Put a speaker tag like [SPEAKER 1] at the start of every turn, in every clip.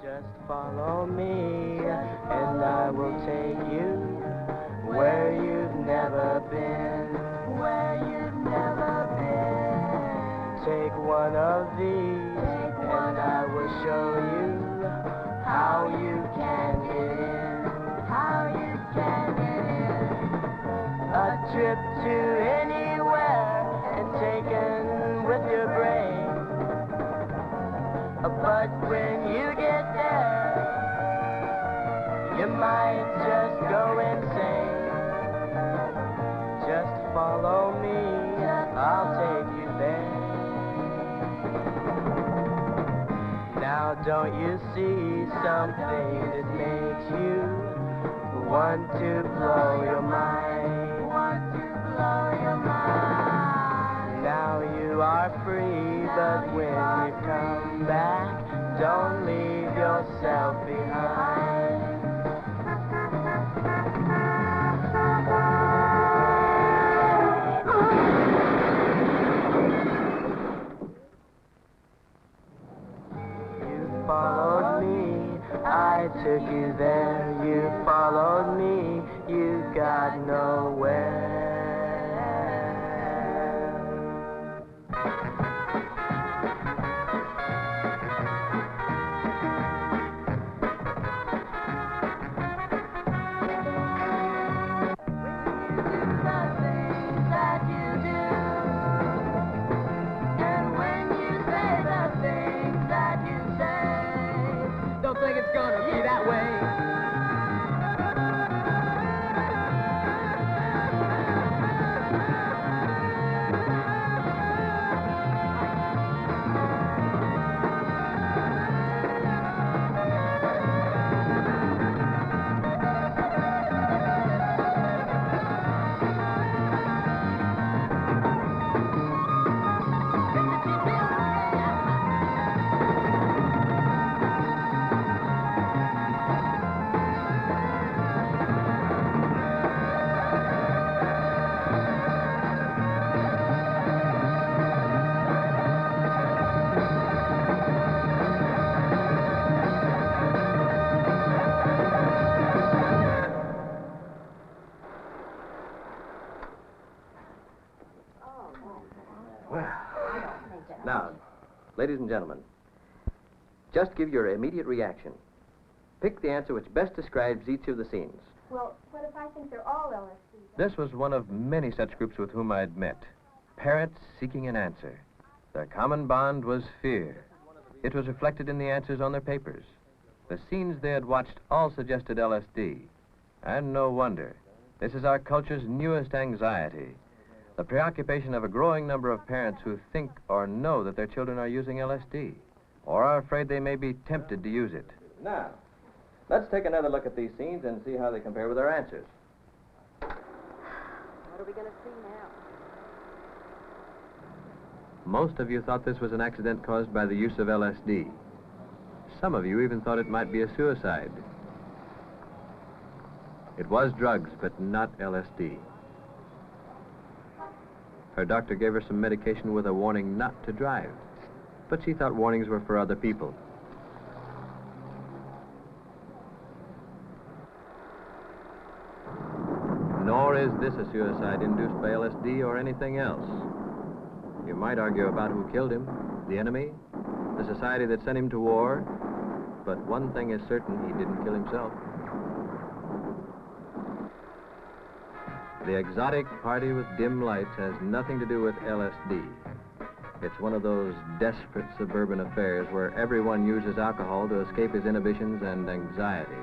[SPEAKER 1] Just follow me, and I will take you where you've never been. Where you've never been. Take one of these, and I will show you how you can get in. How you can get in. A trip to anywhere and taken with your brain. But when you get there, you might just go insane. Just follow me, I'll take you there. Now don't you see something that makes you want to blow your mind? Want to blow your mind. Now you are free, but when you come back, don't leave yourself behind. You followed me, I took you there. You followed me, you got nowhere.
[SPEAKER 2] Now, ladies and gentlemen, just give your immediate reaction. Pick the answer which best describes each of the scenes.
[SPEAKER 3] Well, what if I think they're all LSD?
[SPEAKER 2] This was one of many such groups with whom I'd met. Parents seeking an answer. Their common bond was fear. It was reflected in the answers on their papers. The scenes they had watched all suggested LSD. And no wonder. This is our culture's newest anxiety. The preoccupation of a growing number of parents who think or know that their children are using LSD, or are afraid they may be tempted to use it. Now, let's take another look at these scenes and see how they compare with our answers.
[SPEAKER 3] What are we going to see now?
[SPEAKER 2] Most of you thought this was an accident caused by the use of LSD. Some of you even thought it might be a suicide. It was drugs, but not LSD. Her doctor gave her some medication with a warning not to drive, but she thought warnings were for other people. Nor is this a suicide induced by LSD or anything else. You might argue about who killed him, the enemy, the society that sent him to war, but one thing is certain, he didn't kill himself. The exotic party with dim lights has nothing to do with LSD. It's one of those desperate suburban affairs where everyone uses alcohol to escape his inhibitions and anxiety.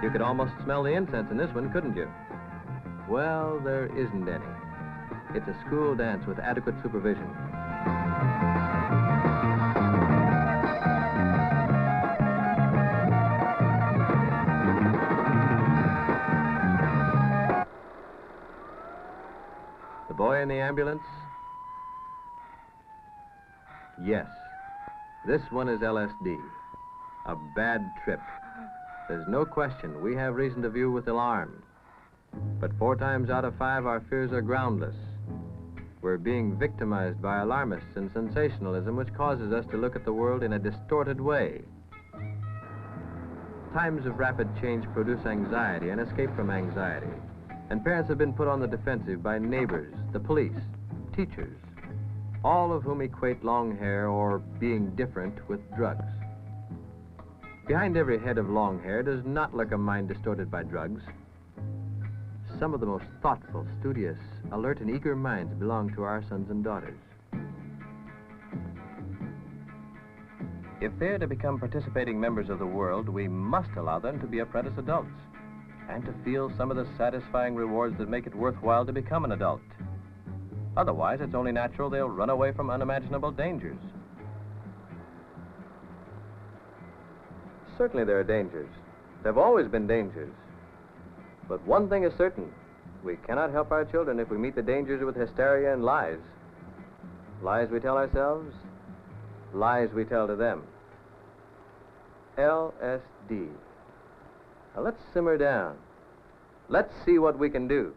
[SPEAKER 2] You could almost smell the incense in this one, couldn't you? Well, there isn't any. It's a school dance with adequate supervision. The boy in the ambulance? Yes. This one is LSD. A bad trip. There's no question we have reason to view with alarm. But 4 times out of 5, our fears are groundless. We're being victimized by alarmists and sensationalism, which causes us to look at the world in a distorted way. Times of rapid change produce anxiety and escape from anxiety. And parents have been put on the defensive by neighbors, the police, teachers, all of whom equate long hair or being different with drugs. Behind every head of long hair does not lurk a mind distorted by drugs. Some of the most thoughtful, studious, alert, and eager minds belong to our sons and daughters. If they're to become participating members of the world, we must allow them to be apprentice adults and to feel some of the satisfying rewards that make it worthwhile to become an adult. Otherwise, it's only natural they'll run away from unimaginable dangers. Certainly there are dangers. There have always been dangers. But one thing is certain. We cannot help our children if we meet the dangers with hysteria and lies. Lies we tell ourselves, lies we tell to them. LSD. Now let's simmer down. Let's see what we can do.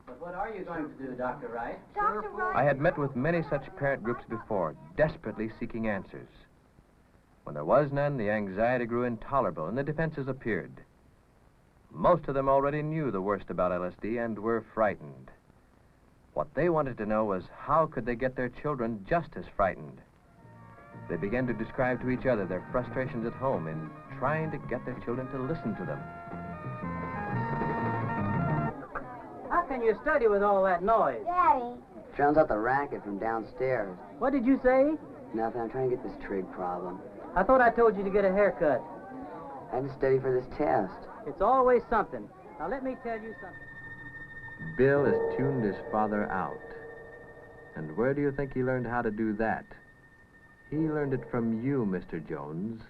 [SPEAKER 1] But what are you going to do, Dr. Wright?
[SPEAKER 3] Dr. Wright.
[SPEAKER 2] I had met with many such parent groups before, desperately seeking answers. When there was none, the anxiety grew intolerable and the defenses appeared. Most of them already knew the worst about LSD and were frightened. What they wanted to know was how could they get their children just as frightened. They began to describe to each other their frustrations at home in trying to get their children to listen to them.
[SPEAKER 1] How can you study with all that noise?
[SPEAKER 4] Daddy.
[SPEAKER 5] Drowns out the racket from downstairs.
[SPEAKER 1] What did you say?
[SPEAKER 5] Nothing, I'm trying to get this trig problem.
[SPEAKER 1] I thought I told you to get a haircut.
[SPEAKER 5] I had to study for this test.
[SPEAKER 1] It's always something. Now let me tell you something.
[SPEAKER 2] Bill has tuned his father out. And where do you think he learned how to do that? He learned it from you, Mr. Jones.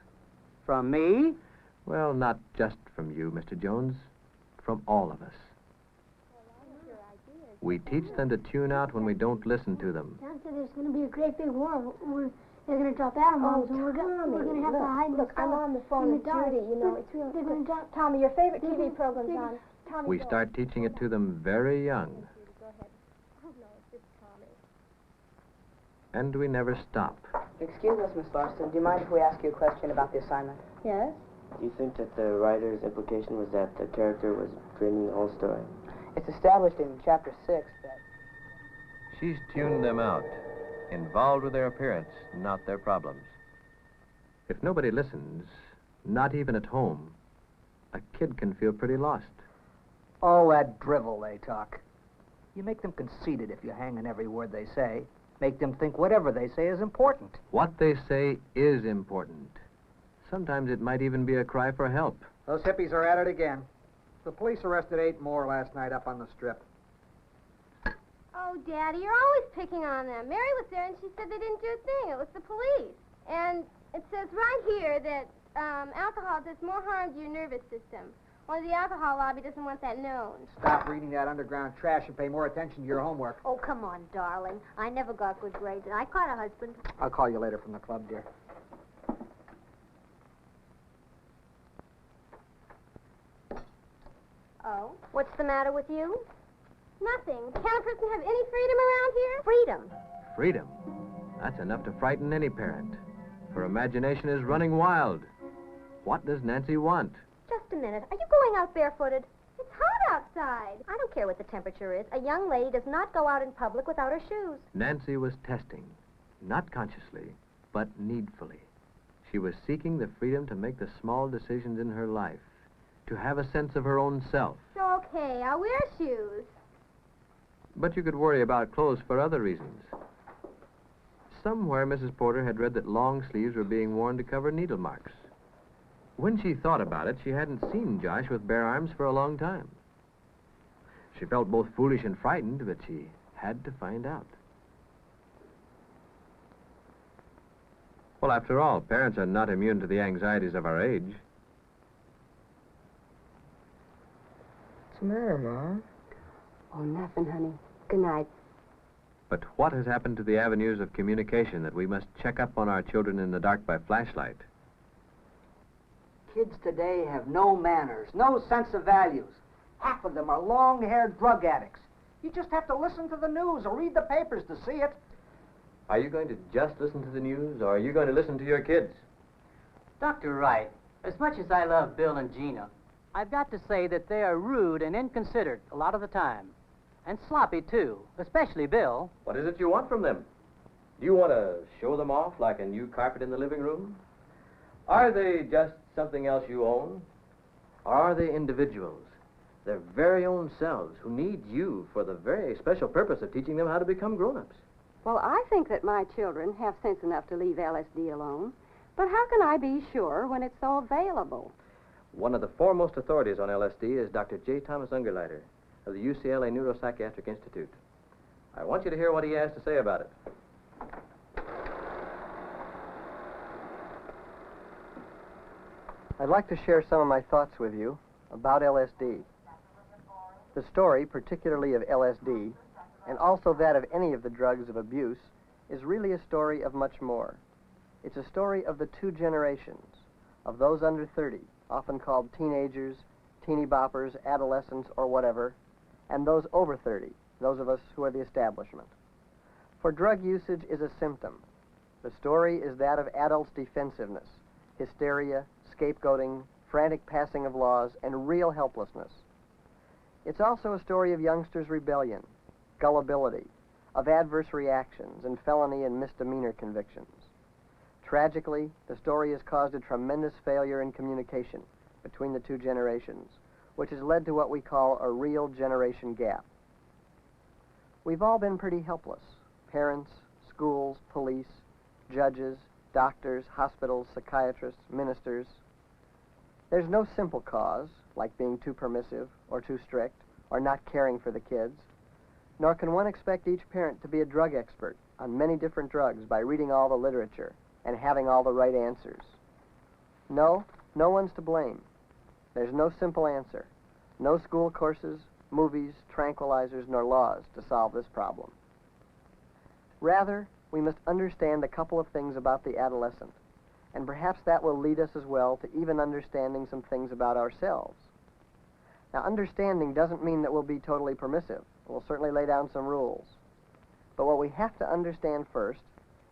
[SPEAKER 1] From me?
[SPEAKER 2] Well, not just from you, Mr. Jones. From all of us. We teach them to tune out when we don't listen to them.
[SPEAKER 4] Dad said there's going to be a great big war. They're going to drop atom bombs, and we're going to have to hide.
[SPEAKER 3] Look, I'm on the phone with Judy. You know, it's real.
[SPEAKER 4] They're going to drop.
[SPEAKER 3] Tommy, your favorite TV program's on. Tommy,
[SPEAKER 2] We
[SPEAKER 3] go.
[SPEAKER 2] start teaching it to them very young.
[SPEAKER 3] Go ahead. Oh, no, it's just Tommy.
[SPEAKER 2] And we never stop.
[SPEAKER 6] Excuse us, Miss Larson. Do you mind if we ask you a question about the assignment?
[SPEAKER 3] Yes?
[SPEAKER 7] Do you think that the writer's implication was that the character was dreaming the whole story?
[SPEAKER 6] It's established in Chapter 6 that...
[SPEAKER 2] She's tuned them out, involved with their appearance, not their problems. If nobody listens, not even at home, a kid can feel pretty lost.
[SPEAKER 8] All that drivel they talk. You make them conceited if you hang on every word they say. Make them think whatever they say is important.
[SPEAKER 2] What they say is important. Sometimes it might even be a cry for help.
[SPEAKER 8] Those hippies are at it again. The police arrested 8 more last night up on the strip.
[SPEAKER 3] Oh, Daddy, you're always picking on them. Mary was there, and she said they didn't do a thing. It was the police. And it says right here that alcohol does more harm to your nervous system. Only the alcohol lobby doesn't want that known.
[SPEAKER 8] Stop reading that underground trash and pay more attention to your homework.
[SPEAKER 4] Oh, come on, darling. I never got good grades, and I caught a husband.
[SPEAKER 8] I'll call you later from the club, dear.
[SPEAKER 3] Oh? What's the matter with you? Nothing. Can't a person have any freedom around here? Freedom.
[SPEAKER 2] Freedom. That's enough to frighten any parent. Her imagination is running wild. What does Nancy want?
[SPEAKER 3] Just a minute. Are you going out barefooted? It's hot outside. I don't care what the temperature is. A young lady does not go out in public without her shoes.
[SPEAKER 2] Nancy was testing, not consciously, but needfully. She was seeking the freedom to make the small decisions in her life, to have a sense of her own self.
[SPEAKER 3] Okay, I'll wear shoes.
[SPEAKER 2] But you could worry about clothes for other reasons. Somewhere Mrs. Porter had read that long sleeves were being worn to cover needle marks. When she thought about it, she hadn't seen Josh with bare arms for a long time. She felt both foolish and frightened, but she had to find out. Well, after all, parents are not immune to the anxieties of our age.
[SPEAKER 7] What's the matter, Mom?
[SPEAKER 3] Oh, nothing, honey. Good night.
[SPEAKER 2] But what has happened to the avenues of communication that we must check up on our children in the dark by flashlight?
[SPEAKER 8] Kids today have no manners, no sense of values. Half of them are long-haired drug addicts. You just have to listen to the news or read the papers to see it.
[SPEAKER 2] Are you going to just listen to the news, or are you going to listen to your kids?
[SPEAKER 9] Dr. Wright, as much as I love Bill and Gina, I've got to say that they are rude and inconsiderate a lot of the time. And sloppy, too, especially Bill.
[SPEAKER 2] What is it you want from them? Do you want to show them off like a new carpet in the living room? Are they just something else you own? Or are they individuals, their very own selves, who need you for the very special purpose of teaching them how to become grown-ups?
[SPEAKER 10] Well, I think that my children have sense enough to leave LSD alone. But how can I be sure when it's so available?
[SPEAKER 2] One of the foremost authorities on LSD is Dr. J. Thomas Ungerleider of the UCLA Neuropsychiatric Institute. I want you to hear what he has to say about it.
[SPEAKER 11] I'd like to share some of my thoughts with you about LSD. The story, particularly of LSD, and also that of any of the drugs of abuse, is really a story of much more. It's a story of the two generations, of those under 30, often called teenagers, teeny boppers, adolescents, or whatever, and those over 30, those of us who are the establishment. For drug usage is a symptom. The story is that of adults' defensiveness, hysteria, scapegoating, frantic passing of laws, and real helplessness. It's also a story of youngsters' rebellion, gullibility, of adverse reactions, and felony and misdemeanor convictions. Tragically, the story has caused a tremendous failure in communication between the two generations, which has led to what we call a real generation gap. We've all been pretty helpless. Parents, schools, police, judges, doctors, hospitals, psychiatrists, ministers. There's no simple cause, like being too permissive or too strict or not caring for the kids, nor can one expect each parent to be a drug expert on many different drugs by reading all the literature and having all the right answers. No one's to blame. There's no simple answer. No school courses, movies, tranquilizers, nor laws to solve this problem. Rather, we must understand a couple of things about the adolescent, and perhaps that will lead us as well to even understanding some things about ourselves. Now, understanding doesn't mean that we'll be totally permissive. We'll certainly lay down some rules. But what we have to understand first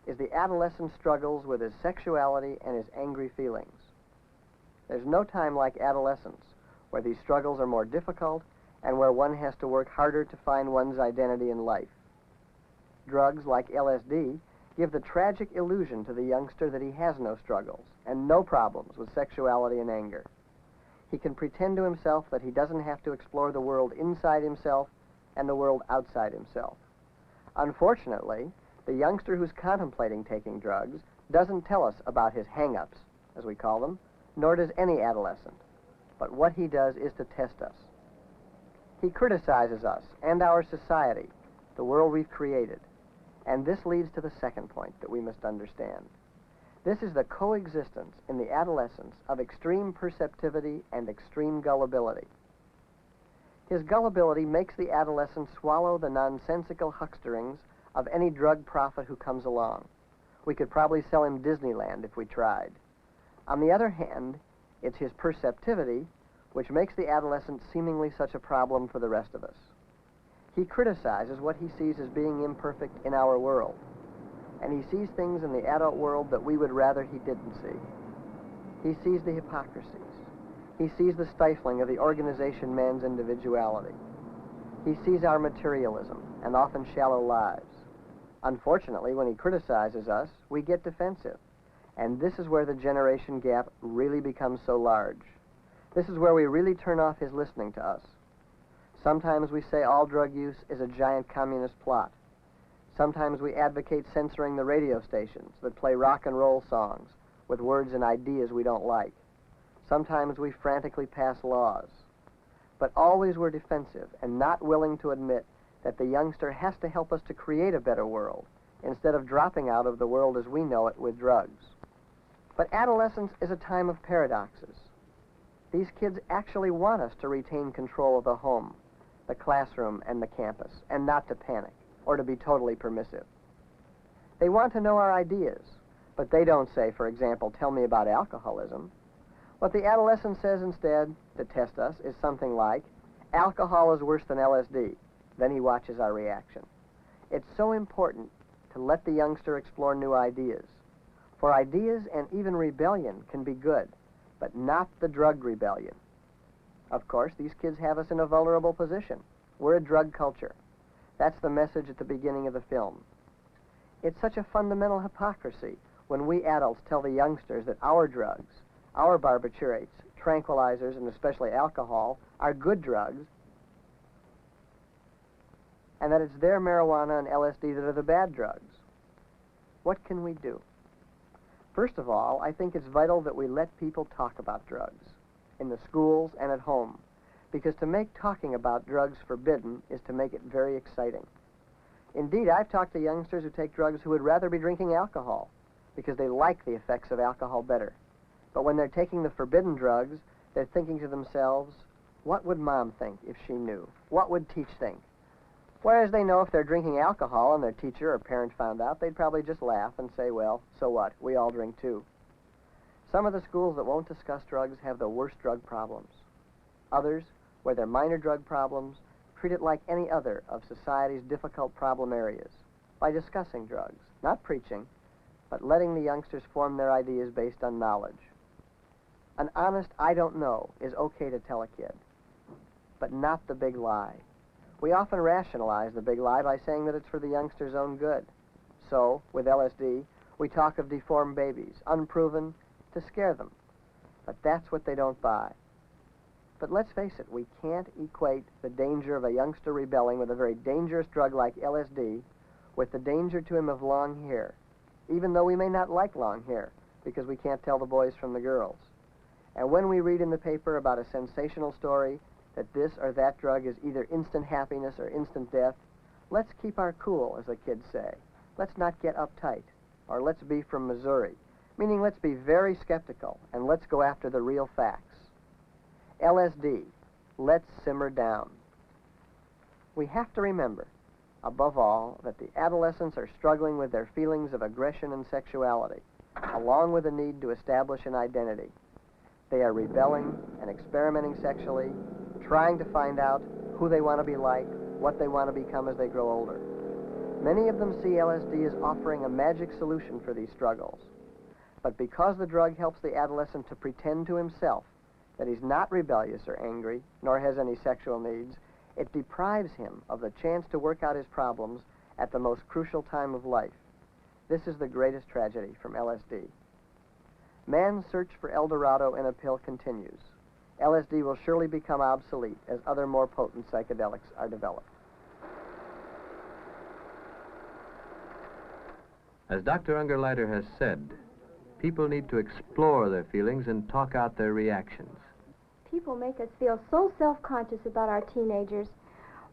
[SPEAKER 11] is the adolescent struggles with his sexuality and his angry feelings. There's no time like adolescence where these struggles are more difficult and where one has to work harder to find one's identity in life. Drugs like LSD give the tragic illusion to the youngster that he has no struggles and no problems with sexuality and anger. He can pretend to himself that he doesn't have to explore the world inside himself and the world outside himself. Unfortunately, the youngster who's contemplating taking drugs doesn't tell us about his hang-ups, as we call them, nor does any adolescent. But what he does is to test us. He criticizes us and our society, the world we've created. And this leads to the second point that we must understand. This is the coexistence in the adolescence of extreme perceptivity and extreme gullibility. His gullibility makes the adolescent swallow the nonsensical hucksterings of any drug prophet who comes along. We could probably sell him Disneyland if we tried. On the other hand, it's his perceptivity which makes the adolescent seemingly such a problem for the rest of us. He criticizes what he sees as being imperfect in our world, and he sees things in the adult world that we would rather he didn't see. He sees the hypocrisies. He sees the stifling of the organization man's individuality. He sees our materialism and often shallow lives. Unfortunately, when he criticizes us, we get defensive, and this is where the generation gap really becomes so large. This is where we really turn off his listening to us. Sometimes we say all drug use is a giant communist plot. Sometimes we advocate censoring the radio stations that play rock and roll songs with words and ideas we don't like. Sometimes we frantically pass laws. But always we're defensive and not willing to admit that the youngster has to help us to create a better world instead of dropping out of the world as we know it with drugs. But adolescence is a time of paradoxes. These kids actually want us to retain control of the home, the classroom, and the campus, and not to panic or to be totally permissive. They want to know our ideas, but they don't say, for example, tell me about alcoholism. What the adolescent says instead, to test us, is something like, alcohol is worse than LSD. then he watches our reaction. It's so important to let the youngster explore new ideas. For ideas and even rebellion can be good, but not the drug rebellion. Of course, these kids have us in a vulnerable position. We're a drug culture. That's the message at the beginning of the film. It's such a fundamental hypocrisy when we adults tell the youngsters that our drugs, our barbiturates, tranquilizers, and especially alcohol, are good drugs, and that it's their marijuana and LSD that are the bad drugs. What can we do? First of all, I think it's vital that we let people talk about drugs, in the schools and at home, because to make talking about drugs forbidden is to make it very exciting. Indeed, I've talked to youngsters who take drugs who would rather be drinking alcohol, because they like the effects of alcohol better. But when they're taking the forbidden drugs, they're thinking to themselves, what would Mom think if she knew? What would Teach think? Whereas they know if they're drinking alcohol and their teacher or parent found out, they'd probably just laugh and say, well, so what? We all drink too. Some of the schools that won't discuss drugs have the worst drug problems. Others, where they're minor drug problems, treat it like any other of society's difficult problem areas, by discussing drugs, not preaching, but letting the youngsters form their ideas based on knowledge. An honest I don't know is okay to tell a kid, but not the big lie. We often rationalize the big lie by saying that it's for the youngster's own good. So, with LSD, we talk of deformed babies, unproven, to scare them. But that's what they don't buy. But let's face it, we can't equate the danger of a youngster rebelling with a very dangerous drug like LSD with the danger to him of long hair, even though we may not like long hair, because we can't tell the boys from the girls. And when we read in the paper about a sensational story that this or that drug is either instant happiness or instant death, let's keep our cool, as the kids say. Let's not get uptight, or let's be from Missouri, meaning let's be very skeptical, and let's go after the real facts. LSD, let's simmer down. We have to remember, above all, that the adolescents are struggling with their feelings of aggression and sexuality, along with the need to establish an identity. They are rebelling and experimenting sexually, trying to find out who they want to be like, what they want to become as they grow older. Many of them see LSD as offering a magic solution for these struggles. But because the drug helps the adolescent to pretend to himself that he's not rebellious or angry, nor has any sexual needs, it deprives him of the chance to work out his problems at the most crucial time of life. This is the greatest tragedy from LSD. Man's search for El Dorado in a pill continues. LSD will surely become obsolete as other more potent psychedelics are developed.
[SPEAKER 2] As Dr. Ungerleider has said, people need to explore their feelings and talk out their reactions.
[SPEAKER 3] People make us feel so self-conscious about our teenagers.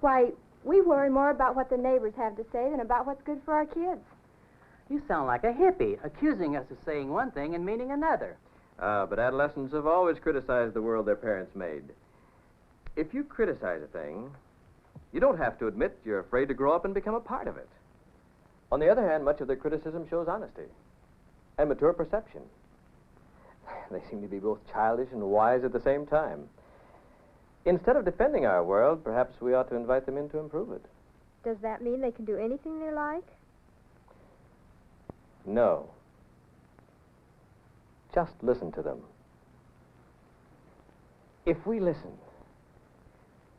[SPEAKER 3] Why, we worry more about what the neighbors have to say than about what's good for our kids.
[SPEAKER 9] You sound like a hippie, accusing us of saying one thing and meaning another.
[SPEAKER 2] But adolescents have always criticized the world their parents made. If you criticize a thing, you don't have to admit you're afraid to grow up and become a part of it. On the other hand, much of their criticism shows honesty and mature perception. They seem to be both childish and wise at the same time. Instead of defending our world, perhaps we ought to invite them in to improve it.
[SPEAKER 3] Does that mean they can do anything they like?
[SPEAKER 2] No. Just listen to them. If we listen,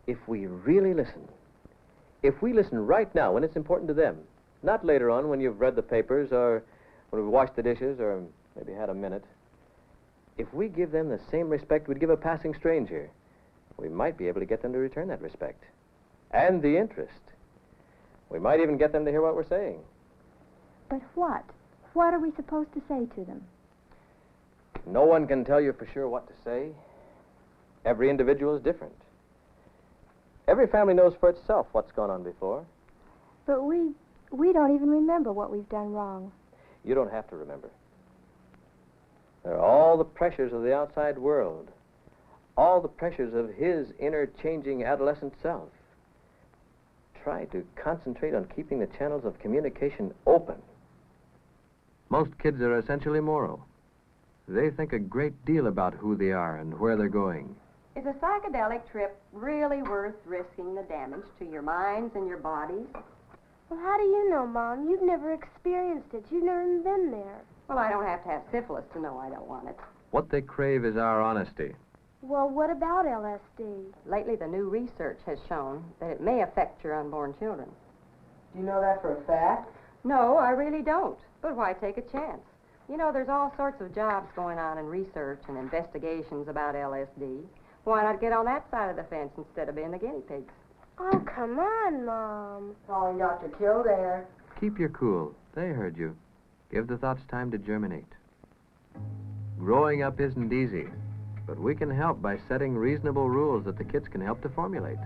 [SPEAKER 2] if we really listen, if we listen right now when it's important to them, not later on when you've read the papers or when we've washed the dishes or maybe had a minute, if we give them the same respect we'd give a passing stranger, we might be able to get them to return that respect and the interest. We might even get them to hear what we're saying.
[SPEAKER 3] But what? What are we supposed to say to them?
[SPEAKER 2] No one can tell you for sure what to say. Every individual is different. Every family knows for itself what's gone on before.
[SPEAKER 3] But we don't even remember what we've done wrong.
[SPEAKER 2] You don't have to remember. There are all the pressures of the outside world, all the pressures of his inner changing adolescent self. Try to concentrate on keeping the channels of communication open. Most kids are essentially moral. They think a great deal about who they are and where they're going.
[SPEAKER 10] Is a psychedelic trip really worth risking the damage to your minds and your bodies?
[SPEAKER 3] Well, how do you know, Mom? You've never experienced it. You've never even been there.
[SPEAKER 10] Well, I don't have to have syphilis to know I don't want it.
[SPEAKER 2] What they crave is our honesty.
[SPEAKER 3] Well, what about LSD?
[SPEAKER 10] Lately, the new research has shown that it may affect your unborn children.
[SPEAKER 6] Do you know that for a fact?
[SPEAKER 10] No, I really don't. But why take a chance? You know, there's all sorts of jobs going on in research and investigations about LSD. Why not get on that side of the fence instead of being the guinea pigs?
[SPEAKER 3] Oh, come on, Mom.
[SPEAKER 6] Calling Dr. Kildare.
[SPEAKER 2] Keep your cool. They heard you. Give the thoughts time to germinate. Growing up isn't easy, but we can help by setting reasonable rules that the kids can help to formulate.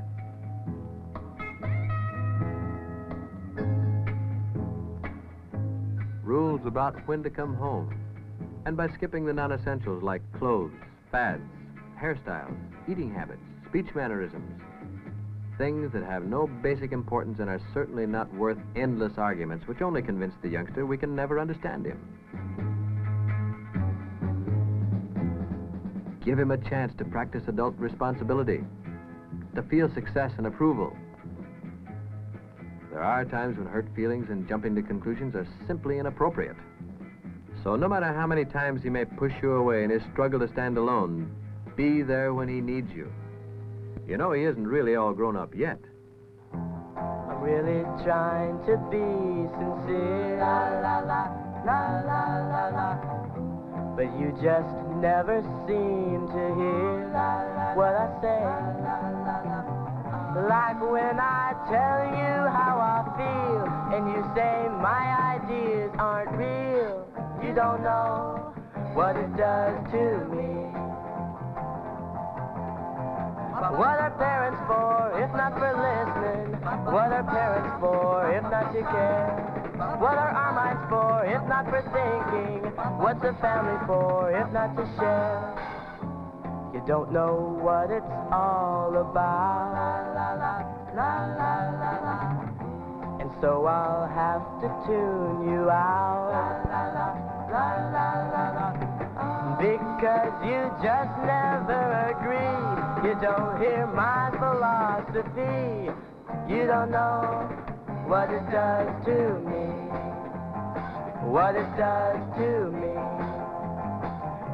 [SPEAKER 2] Rules about when to come home, and by skipping the non-essentials like clothes, fads, hairstyles, eating habits, speech mannerisms. Things that have no basic importance and are certainly not worth endless arguments, which only convince the youngster we can never understand him. Give him a chance to practice adult responsibility, to feel success and approval. There are times when hurt feelings and jumping to conclusions are simply inappropriate. So no matter how many times he may push you away in his struggle to stand alone, be there when he needs you. You know he isn't really all grown up yet.
[SPEAKER 1] I'm really trying to be sincere, la la la, la la la la. But you just never seem to hear what I say. Like when I tell you how I feel, and you say my ideas aren't real. You don't know what it does to me. What are parents for, if not for listening? What are parents for, if not to care? What are our minds for, if not for thinking? What's a family for, if not to share? You don't know what it's all about. La la la la la la. And so I'll have to tune you out. La la la la la la. Because you just never agree. You don't hear my philosophy. You don't know what it does to me. What it does to me.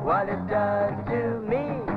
[SPEAKER 1] What it does to me.